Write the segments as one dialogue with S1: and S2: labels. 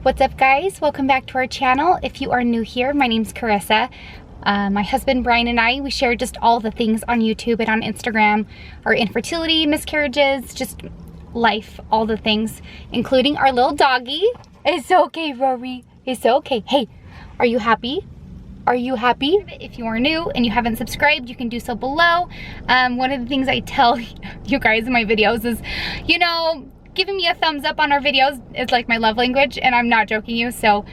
S1: What's up, guys? Welcome back to our channel. If you are new here, my name's Carissa. My husband Brian and I, we share just all the things on YouTube and on Instagram, our infertility, miscarriages, just life, all the things, including our little doggy. It's okay, Rory. It's okay. Hey, are you happy? Are you happy? If you are new and you haven't subscribed, you can do so below. One of the things I tell you guys in my videos is, you know, giving me a thumbs up on our videos is like my love language, and I'm not joking you, so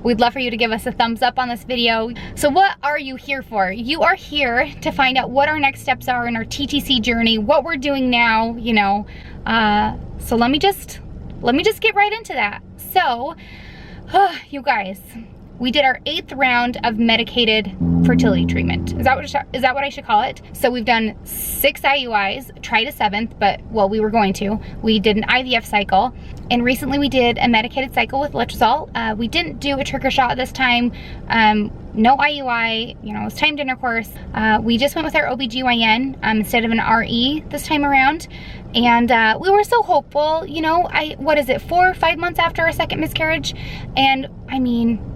S1: we'd love for you to give us a thumbs up on this video. So what are you here for? You are here to find out what our next steps are in our TTC journey, what we're doing now, you know. So let me just get right into that. So, you guys, we did our 8th round of medicated fertility treatment. Is that what I should call it? So we've done 6 IUIs, tried a 7th, but, well, we were going to. We did an IVF cycle, and recently we did a medicated cycle with letrozole. We didn't do a trigger shot this time. No IUI, you know, it was timed intercourse. We just went with our OBGYN instead of an RE this time around. And we were so hopeful, you know, what is it, 4 or 5 months after our 2nd miscarriage? And I mean,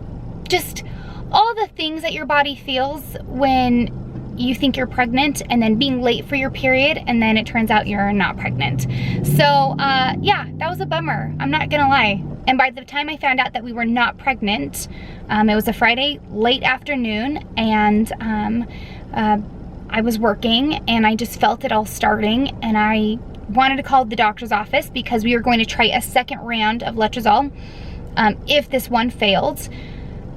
S1: just all the things that your body feels when you think you're pregnant, and then being late for your period, and then it turns out you're not pregnant. So yeah, that was a bummer, I'm not gonna lie. And by the time I found out that we were not pregnant, it was a Friday late afternoon, and I was working, and I just felt it all starting, and I wanted to call the doctor's office because we were going to try a 2nd round of letrozole if this one failed.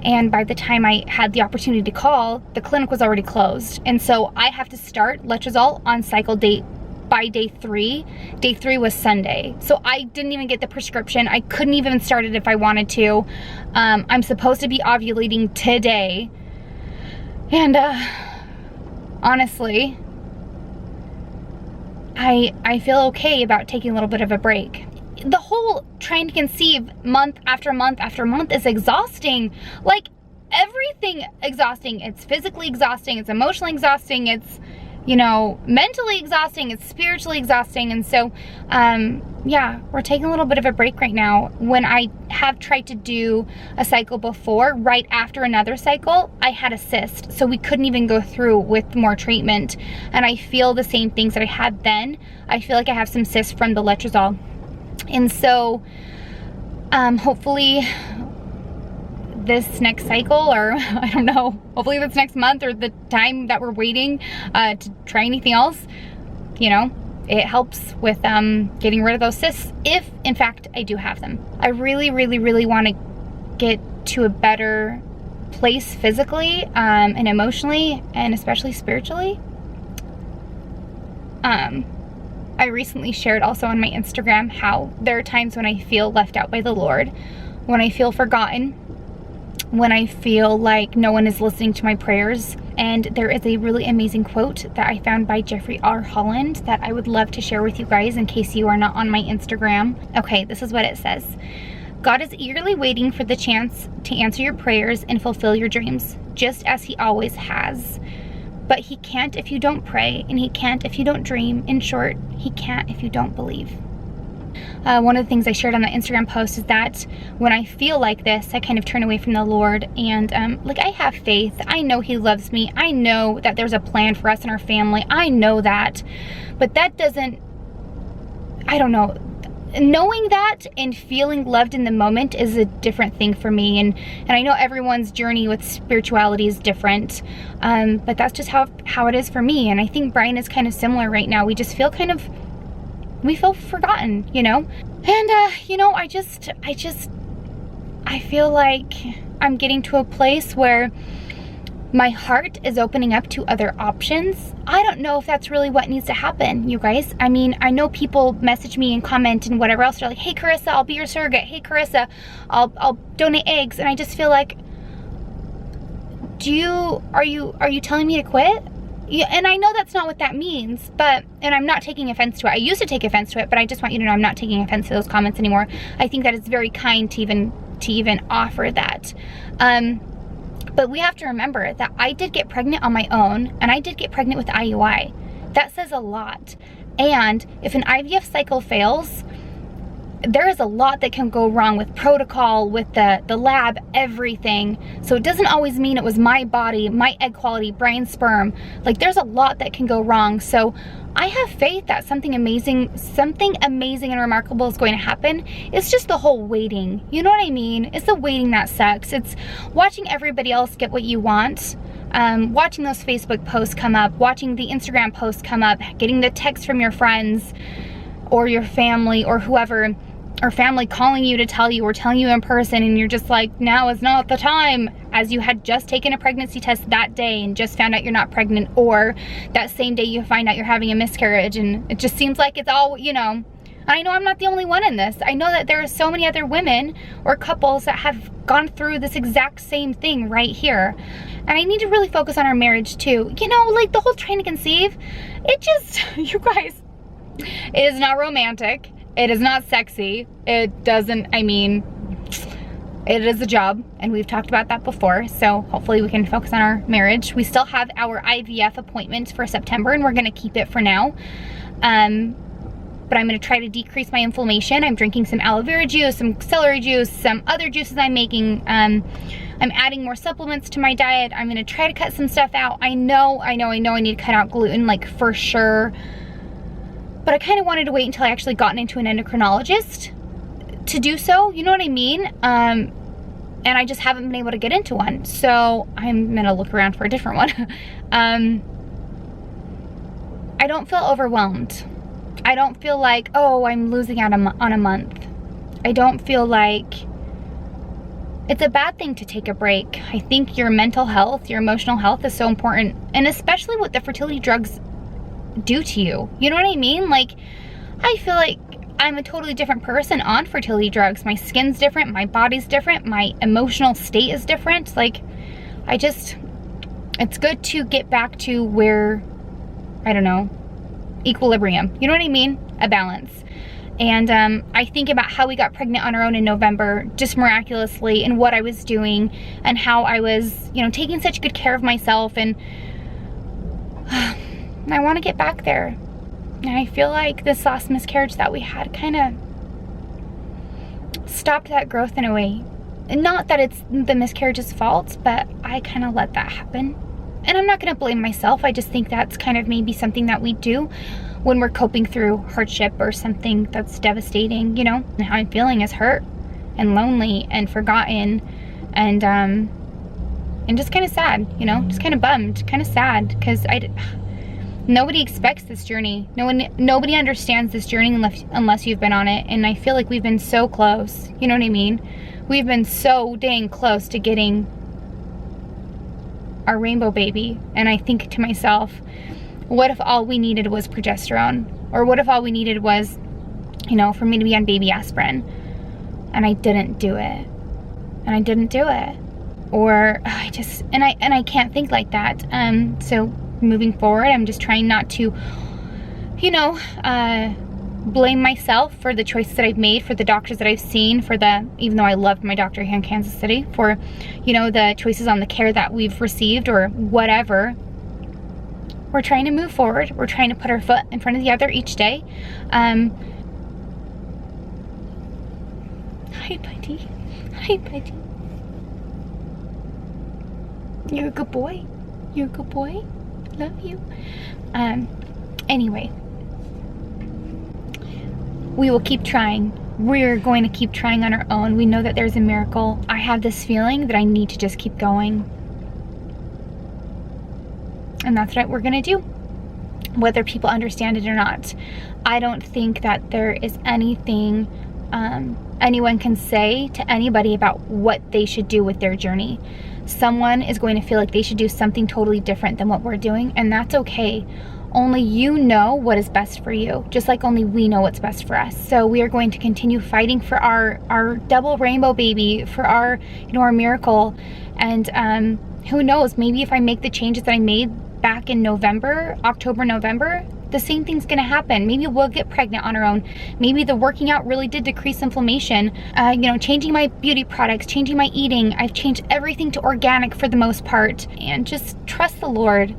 S1: And by the time I had the opportunity to call, the clinic was already closed. And so I have to start letrozole on cycle date by day 3. Day 3 was Sunday. So I didn't even get the prescription. I couldn't even start it if I wanted to. I'm supposed to be ovulating today. And honestly, I feel okay about taking a little bit of a break. The whole trying to conceive month after month after month is exhausting. Like, everything exhausting. It's physically exhausting, it's emotionally exhausting, it's, you know, mentally exhausting, it's spiritually exhausting. And so yeah, we're taking a little bit of a break right now. When I have tried to do a cycle before, right after another cycle, I had a cyst, so we couldn't even go through with more treatment. And I feel the same things that I had then. I feel like I have some cysts from the letrozole. And so hopefully this next cycle, or I don't know, hopefully this next month, or the time that we're waiting to try anything else, you know, it helps with getting rid of those cysts, if in fact I do have them. I really want to get to a better place physically and emotionally, and especially spiritually. I recently shared also on my Instagram how there are times when I feel left out by the Lord, when I feel forgotten, when I feel like no one is listening to my prayers. And there is a really amazing quote that I found by Jeffrey R. Holland that I would love to share with you guys in case you are not on my Instagram. Okay, this is what it says. God is eagerly waiting for the chance to answer your prayers and fulfill your dreams, just as he always has. But he can't if you don't pray, and he can't if you don't dream. In short, he can't if you don't believe. One of the things I shared on the Instagram post is that when I feel like this, I kind of turn away from the Lord. And like, I have faith. I know he loves me. I know that there's a plan for us and our family. I know that. But that doesn't, I don't know. Knowing that and feeling loved in the moment is a different thing for me, and I know everyone's journey with spirituality is different, but that's just how it is for me. And I think Brian is kind of similar right now. We just feel we feel forgotten, you know. And you know, I feel like I'm getting to a place where my heart is opening up to other options. I don't know if that's really what needs to happen, you guys. I mean, I know people message me and comment and whatever else. They're like, hey Carissa, I'll be your surrogate. Hey Carissa, I'll donate eggs. And I just feel like, are you telling me to quit? Yeah, and I know that's not what that means, but, and I'm not taking offense to it. I used to take offense to it, but I just want you to know I'm not taking offense to those comments anymore. I think that it's very kind to even offer that. But we have to remember that I did get pregnant on my own, and I did get pregnant with IUI. That says a lot. And if an IVF cycle fails, there is a lot that can go wrong with protocol, with the lab, everything. So it doesn't always mean it was my body, my egg quality, Brian's sperm. Like, there's a lot that can go wrong. So I have faith that something amazing and remarkable is going to happen. It's just the whole waiting. You know what I mean? It's the waiting that sucks. It's watching everybody else get what you want. Watching those Facebook posts come up, watching the Instagram posts come up, getting the text from your friends or your family or whoever, or family calling you to tell you or telling you in person, and you're just like, now is not the time, as you had just taken a pregnancy test that day and just found out you're not pregnant, or that same day you find out you're having a miscarriage, and it just seems like it's all, you know. I know I'm not the only one in this. I know that there are so many other women or couples that have gone through this exact same thing right here. And I need to really focus on our marriage too. You know, like the whole trying to conceive, it just, you guys, it is not romantic. It is not sexy. It doesn't, I mean, it is a job, and we've talked about that before, so hopefully we can focus on our marriage. We still have our IVF appointment for September, and we're gonna keep it for now. But I'm gonna try to decrease my inflammation. I'm drinking some aloe vera juice, some celery juice, some other juices I'm making. I'm adding more supplements to my diet. I'm gonna try to cut some stuff out. I know I need to cut out gluten, like for sure. But I kind of wanted to wait until I actually gotten into an endocrinologist to do so, you know what I mean? And I just haven't been able to get into one. So I'm gonna look around for a different one. I don't feel overwhelmed. I don't feel like, oh, I'm losing out on a month. I don't feel like it's a bad thing to take a break. I think your mental health, your emotional health is so important, and especially what the fertility drugs do to you. You know what I mean? Like, I feel like I'm a totally different person on fertility drugs. My skin's different, my body's different, my emotional state is different. Like, it's good to get back to where, I don't know, equilibrium. You know what I mean? A balance. And I think about how we got pregnant on our own in November, just miraculously, and what I was doing, and how I was, you know, taking such good care of myself, and I want to get back there. And I feel like this last miscarriage that we had kind of stopped that growth in a way. And not that it's the miscarriage's fault, but I kind of let that happen. And I'm not going to blame myself. I just think that's kind of maybe something that we do when we're coping through hardship or something that's devastating, you know. And how I'm feeling is hurt and lonely and forgotten, and just kind of sad, you know, just kind of bummed, kind of sad, because nobody expects this journey. Nobody understands this journey unless you've been on it. And I feel like we've been so close. You know what I mean? We've been so dang close to getting our rainbow baby. And I think to myself, what if all we needed was progesterone? Or what if all we needed was, you know, for me to be on baby aspirin? And I didn't do it. And I didn't do it. Or I can't think like that. So moving forward, I'm just trying not to, you know, blame myself for the choices that I've made, for the doctors that I've seen, even though I loved my doctor here in Kansas City, for, you know, the choices on the care that we've received or whatever. We're trying to move forward. We're trying to put our foot in front of the other each day. Hi, buddy. Hi, buddy. You're a good boy. You're a good boy. Love you. Anyway, we will keep trying. We're going to keep trying on our own. We know that there's a miracle. I have this feeling that I need to just keep going. And that's what we're gonna do, whether people understand it or not. I don't think that there is anything anyone can say to anybody about what they should do with their journey. Someone is going to feel like they should do something totally different than what we're doing, and that's okay. Only you know what is best for you, just like only we know what's best for us. So we are going to continue fighting for our double rainbow baby, for our, you know, our miracle. And who knows, maybe if I make the changes that I made back in October, November, the same thing's gonna happen. Maybe we'll get pregnant on our own. Maybe the working out really did decrease inflammation. You know, changing my beauty products, changing my eating. I've changed everything to organic for the most part, and just trust the Lord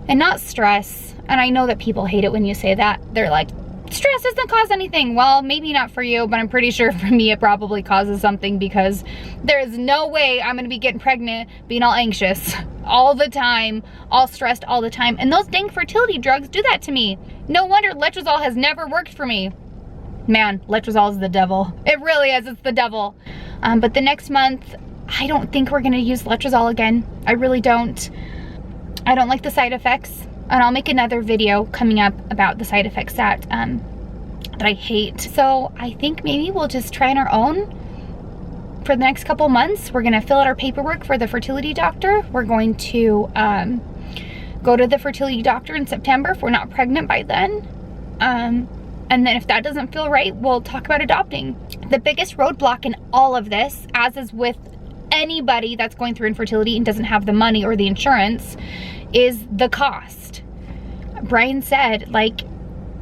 S1: and not stress. And I know that people hate it when you say that. They're like, stress doesn't cause anything. Well, maybe not for you, but I'm pretty sure for me it probably causes something, because there is no way I'm gonna be getting pregnant being all anxious all the time, all stressed all the time. And those dang fertility drugs do that to me. No wonder letrozole has never worked for me. Man, letrozole is the devil. It really is, it's the devil. But the next month, I don't think we're gonna use letrozole again. I really don't. I don't like the side effects. And I'll make another video coming up about the side effects that I hate. So I think maybe we'll just try on our own for the next couple months. We're gonna fill out our paperwork for the fertility doctor. We're going to go to the fertility doctor in September if we're not pregnant by then. And then if that doesn't feel right, we'll talk about adopting. The biggest roadblock in all of this, as is with anybody that's going through infertility and doesn't have the money or the insurance, is the cost. Brian said, like,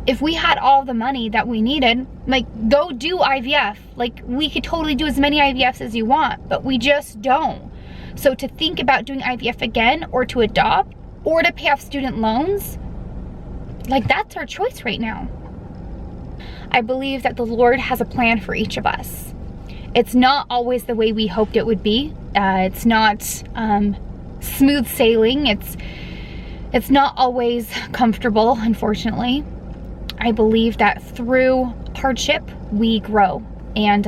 S1: if we had all the money that we needed, like, go do IVF. Like, we could totally do as many IVFs as you want, but we just don't. So to think about doing IVF again, or to adopt, or to pay off student loans, like, that's our choice right now. I believe that the Lord has a plan for each of us. It's not always the way we hoped it would be. It's not smooth sailing. It's not always comfortable, unfortunately. I believe that through hardship, we grow. And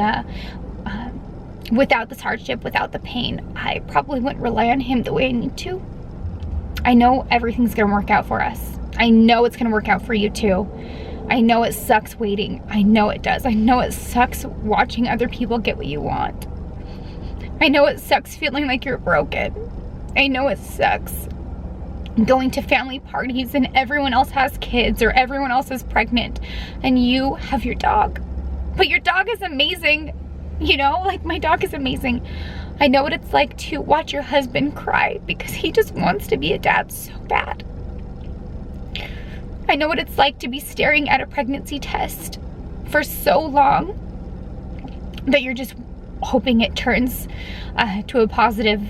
S1: without this hardship, without the pain, I probably wouldn't rely on him the way I need to. I know everything's gonna work out for us. I know it's gonna work out for you too. I know it sucks waiting. I know it does. I know it sucks watching other people get what you want. I know it sucks feeling like you're broken. I know it sucks going to family parties and everyone else has kids or everyone else is pregnant and you have your dog. But your dog is amazing, you know, like my dog is amazing. I know what it's like to watch your husband cry because he just wants to be a dad so bad. I know what it's like to be staring at a pregnancy test for so long that you're just hoping it turns to a positive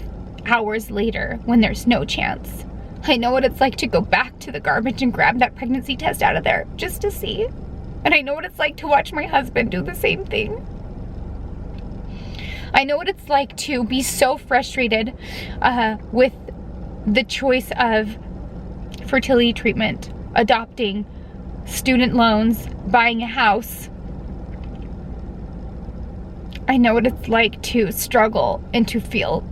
S1: hours later when there's no chance. I know what it's like to go back to the garbage and grab that pregnancy test out of there just to see. And I know what it's like to watch my husband do the same thing. I know what it's like to be so frustrated with the choice of fertility treatment, adopting, student loans, buying a house. I know what it's like to struggle and to feel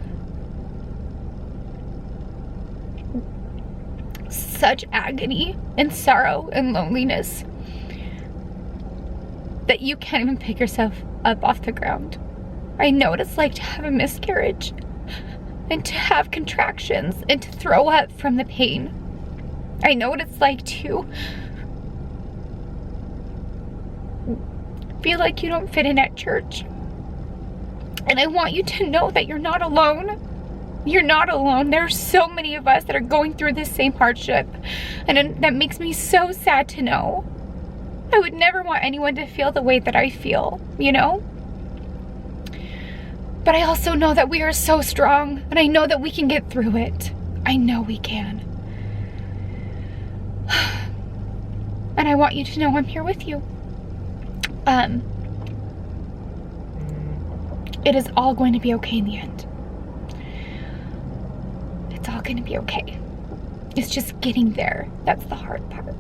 S1: such agony and sorrow and loneliness that you can't even pick yourself up off the ground. I know what it's like to have a miscarriage and to have contractions and to throw up from the pain. I know what it's like to feel like you don't fit in at church. And I want you to know that you're not alone. You're not alone. There are so many of us that are going through this same hardship. And that makes me so sad to know. I would never want anyone to feel the way that I feel, you know? But I also know that we are so strong, and I know that we can get through it. I know we can. And I want you to know I'm here with you. It is all going to be okay in the end. It's all going to be okay. It's just getting there. That's the hard part.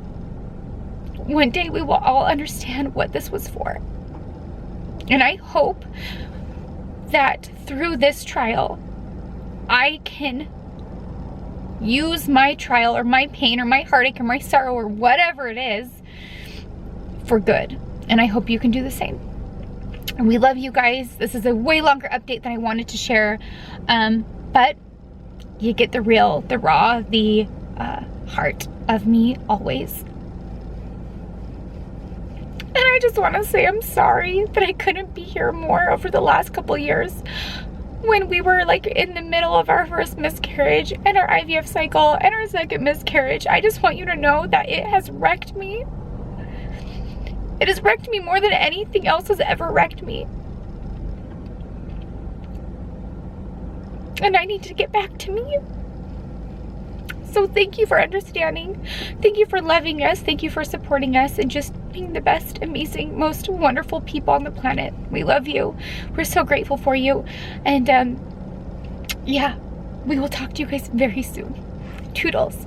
S1: One day we will all understand what this was for. And I hope that through this trial, I can use my trial or my pain or my heartache or my sorrow or whatever it is for good. And I hope you can do the same. And we love you guys. This is a way longer update than I wanted to share. But you get the real, the raw, the heart of me always. And I just want to say I'm sorry that I couldn't be here more over the last couple years when we were like in the middle of our first miscarriage and our IVF cycle and our second miscarriage. I just want you to know that it has wrecked me. It has wrecked me more than anything else has ever wrecked me. And I need to get back to me. So thank you for understanding. Thank you for loving us. Thank you for supporting us and just being the best, amazing, most wonderful people on the planet. We love you. We're so grateful for you. And yeah, we will talk to you guys very soon. Toodles.